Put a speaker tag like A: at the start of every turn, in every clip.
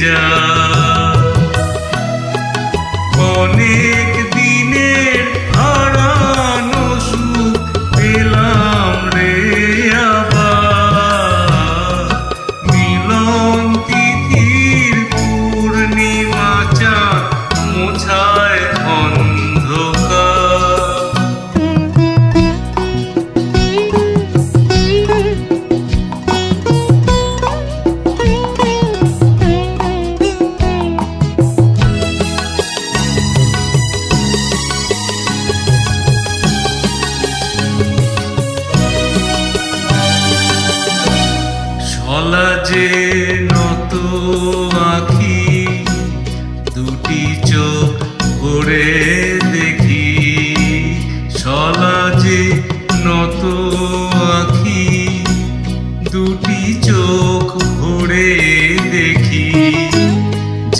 A: যা। অনেক দিনের হারানো সুখ পেলাম রে আবার, মিলন তিথির পূর্ণিমা চাঁদ মোছায় অন্ধকার। ছলা যে নত আঁখি, দুটি চোখ ভরে দেখি। ছলা যে নত আঁখি, দুটি চোখ ভরে দেখি।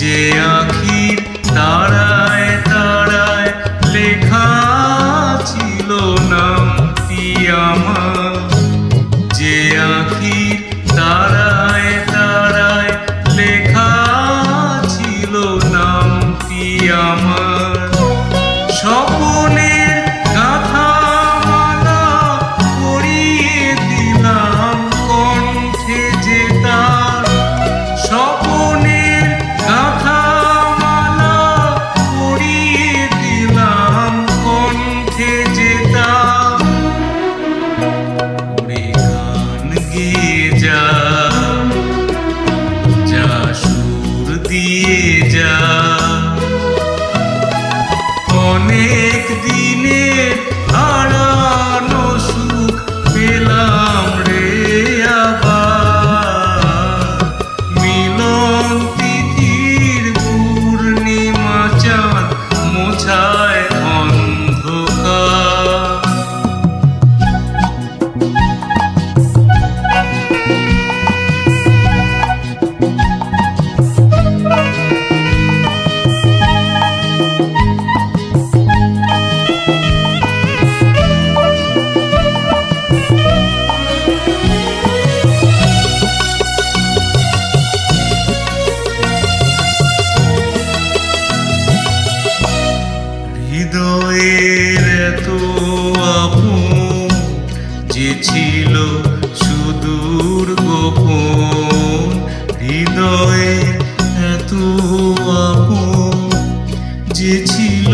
A: যে আঁখির তারায় তারায় লেখা ছিল নামটি আমার, যে আঁখির তারায় তারায় লেখা ছিল নামটি আমার। স্বপনের গাথা মালা পরিয়ে দিলাম কণ্ঠে যে তার, স্বপনের গাথা মালা পরিয়ে দিলাম কণ্ঠে যে তার। ওরে গান গেয়ে যা, যা সুর দিয়ে যা। অনেক দিনের হারানো সুখ পেলাম রে আবার, মিলন তিথির পূর্ণিমা চাঁদ মোছায় অন্ধকার। হৃদয়ের এত আপন যে ছিল সুদূর গোপন, হৃদয়ের এত আপন যে ছিল